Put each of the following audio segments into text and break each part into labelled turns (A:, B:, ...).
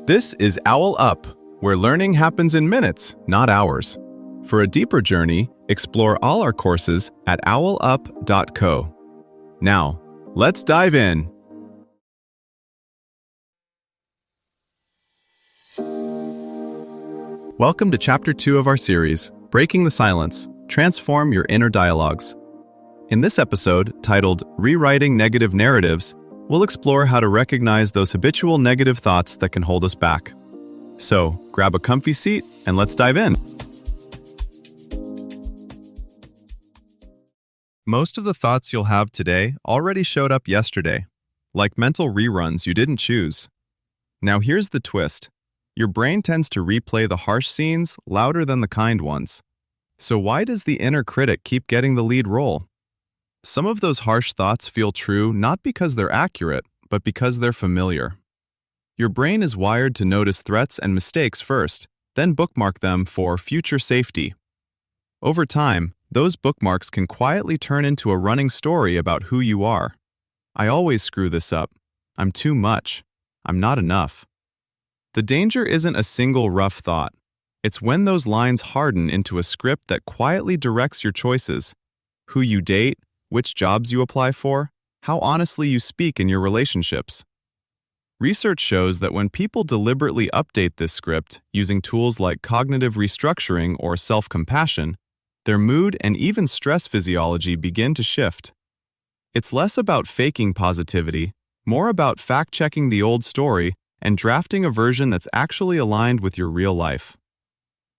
A: This is OwlUp, where learning happens in minutes, not hours. For a deeper journey, explore all our courses at owlup.co. Now, let's dive in. Welcome to Chapter 2 of our series, Breaking the Silence, Transform Your Inner Dialogues. In this episode, titled Rewriting Negative Narratives, we'll explore how to recognize those habitual negative thoughts that can hold us back. So, grab a comfy seat and let's dive in. Most of the thoughts you'll have today already showed up yesterday, like mental reruns you didn't choose. Now here's the twist. Your brain tends to replay the harsh scenes louder than the kind ones. So why does the inner critic keep getting the lead role? Some of those harsh thoughts feel true not because they're accurate, but because they're familiar. Your brain is wired to notice threats and mistakes first, then bookmark them for future safety. Over time, those bookmarks can quietly turn into a running story about who you are. I always screw this up. I'm too much. I'm not enough. The danger isn't a single rough thought. It's when those lines harden into a script that quietly directs your choices, who you date, which jobs you apply for, how honestly you speak in your relationships. Research shows that when people deliberately update this script using tools like cognitive restructuring or self-compassion, their mood and even stress physiology begin to shift. It's less about faking positivity, more about fact-checking the old story and drafting a version that's actually aligned with your real life.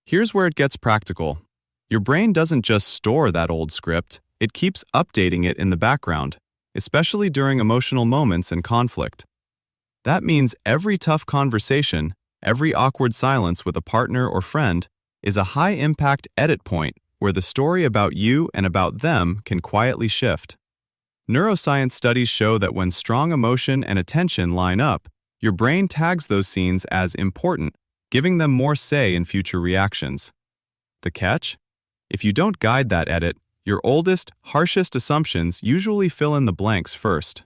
A: Here's where it gets practical. Your brain doesn't just store that old script, it keeps updating it in the background, especially during emotional moments and conflict. That means every tough conversation, every awkward silence with a partner or friend, is a high-impact edit point where the story about you and about them can quietly shift. Neuroscience studies show that when strong emotion and attention line up, your brain tags those scenes as important, giving them more say in future reactions. The catch? If you don't guide that edit, your oldest, harshest assumptions usually fill in the blanks first.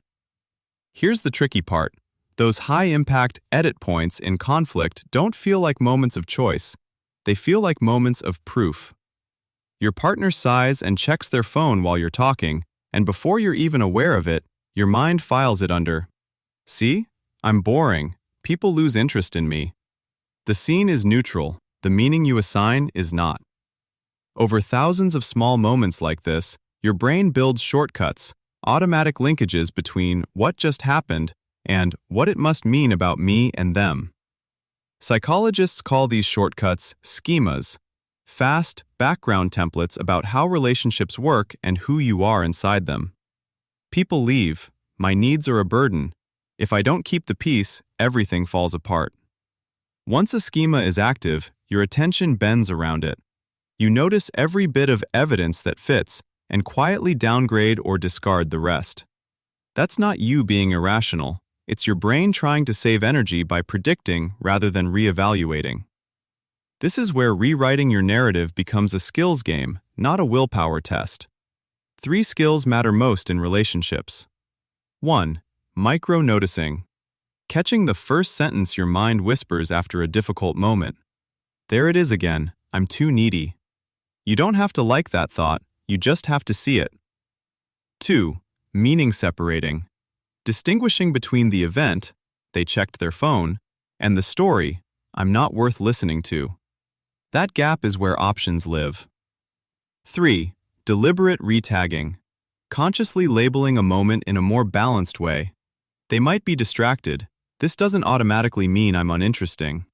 A: Here's the tricky part. Those high-impact edit points in conflict don't feel like moments of choice. They feel like moments of proof. Your partner sighs and checks their phone while you're talking, and before you're even aware of it, your mind files it under, "See? I'm boring. People lose interest in me." The scene is neutral. The meaning you assign is not. Over thousands of small moments like this, your brain builds shortcuts, automatic linkages between what just happened and what it must mean about me and them. Psychologists call these shortcuts schemas, fast background templates about how relationships work and who you are inside them. People leave. My needs are a burden. If I don't keep the peace, everything falls apart. Once a schema is active, your attention bends around it. You notice every bit of evidence that fits and quietly downgrade or discard the rest. That's not you being irrational. It's your brain trying to save energy by predicting rather than reevaluating. This is where rewriting your narrative becomes a skills game, not a willpower test. 3 skills matter most in relationships. 1. Micro-noticing. Catching the first sentence your mind whispers after a difficult moment. There it is again, I'm too needy. You don't have to like that thought, you just have to see it. 2. Meaning separating. Distinguishing between the event, they checked their phone, and the story, I'm not worth listening to. That gap is where options live. 3. Deliberate retagging. Consciously labeling a moment in a more balanced way. They might be distracted. This doesn't automatically mean I'm uninteresting.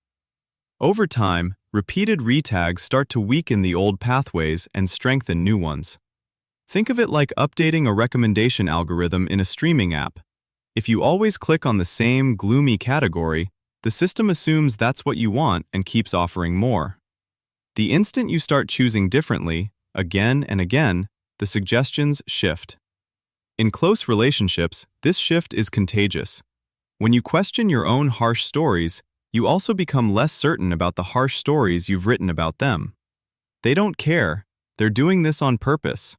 A: Over time, repeated retags start to weaken the old pathways and strengthen new ones. Think of it like updating a recommendation algorithm in a streaming app. If you always click on the same gloomy category, the system assumes that's what you want and keeps offering more. The instant you start choosing differently, again and again, the suggestions shift. In close relationships, this shift is contagious. When you question your own harsh stories, you also become less certain about the harsh stories you've written about them. They don't care. They're doing this on purpose.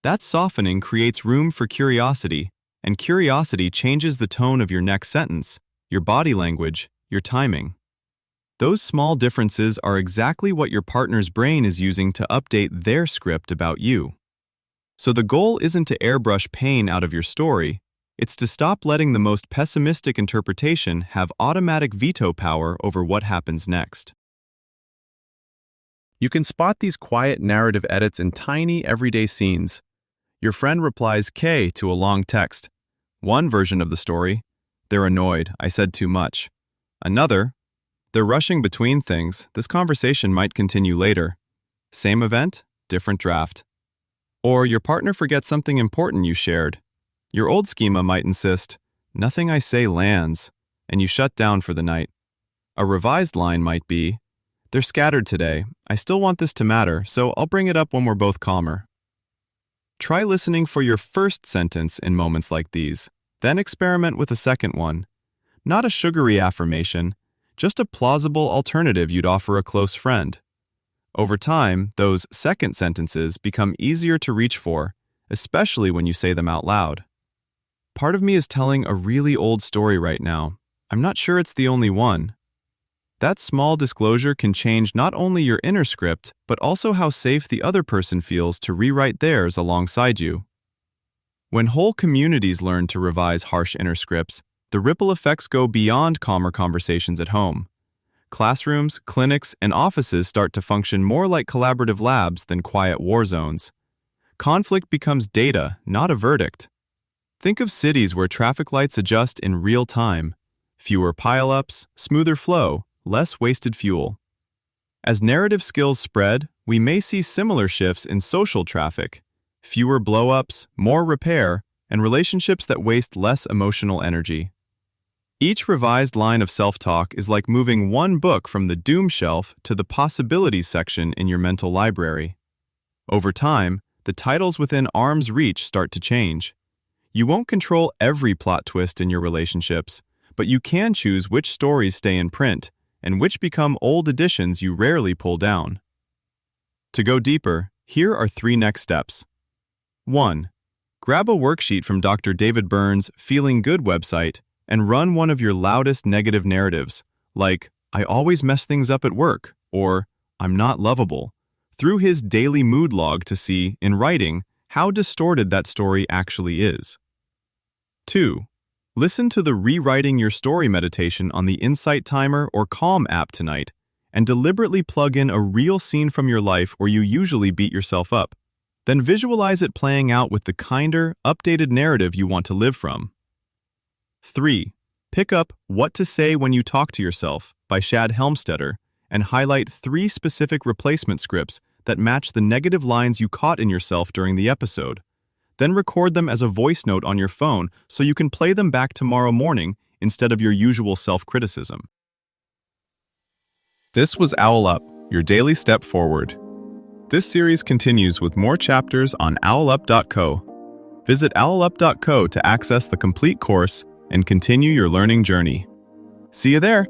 A: That softening creates room for curiosity, and curiosity changes the tone of your next sentence, your body language, your timing. Those small differences are exactly what your partner's brain is using to update their script about you. So the goal isn't to airbrush pain out of your story, it's to stop letting the most pessimistic interpretation have automatic veto power over what happens next. You can spot these quiet narrative edits in tiny, everyday scenes. Your friend replies K to a long text. One version of the story, they're annoyed, I said too much. Another, they're rushing between things, this conversation might continue later. Same event, different draft. Or your partner forgets something important you shared. Your old schema might insist, nothing I say lands, and you shut down for the night. A revised line might be, they're scattered today. I still want this to matter, so I'll bring it up when we're both calmer. Try listening for your first sentence in moments like these, then experiment with a second one. Not a sugary affirmation, just a plausible alternative you'd offer a close friend. Over time, those second sentences become easier to reach for, especially when you say them out loud. Part of me is telling a really old story right now. I'm not sure it's the only one. That small disclosure can change not only your inner script, but also how safe the other person feels to rewrite theirs alongside you. When whole communities learn to revise harsh inner scripts, the ripple effects go beyond calmer conversations at home. Classrooms, clinics, and offices start to function more like collaborative labs than quiet war zones. Conflict becomes data, not a verdict. Think of cities where traffic lights adjust in real time. Fewer pile-ups, smoother flow, less wasted fuel. As narrative skills spread, we may see similar shifts in social traffic. Fewer blow-ups, more repair, and relationships that waste less emotional energy. Each revised line of self-talk is like moving one book from the doom shelf to the possibilities section in your mental library. Over time, the titles within arm's reach start to change. You won't control every plot twist in your relationships, but you can choose which stories stay in print and which become old editions you rarely pull down. To go deeper, here are 3 next steps. 1. Grab a worksheet from Dr. David Burns' Feeling Good website and run one of your loudest negative narratives, like, I always mess things up at work, or I'm not lovable, through his daily mood log to see, in writing, how distorted that story actually is. 2. Listen to the Rewriting Your Story meditation on the Insight Timer or Calm app tonight, and deliberately plug in a real scene from your life where you usually beat yourself up. Then visualize it playing out with the kinder, updated narrative you want to live from. 3. Pick up What to Say When You Talk to Yourself by Shad Helmstetter and highlight 3 specific replacement scripts that match the negative lines you caught in yourself during the episode. Then record them as a voice note on your phone so you can play them back tomorrow morning instead of your usual self-criticism. This was OwlUp, your daily step forward. This series continues with more chapters on OwlUp.co. Visit OwlUp.co to access the complete course and continue your learning journey. See you there!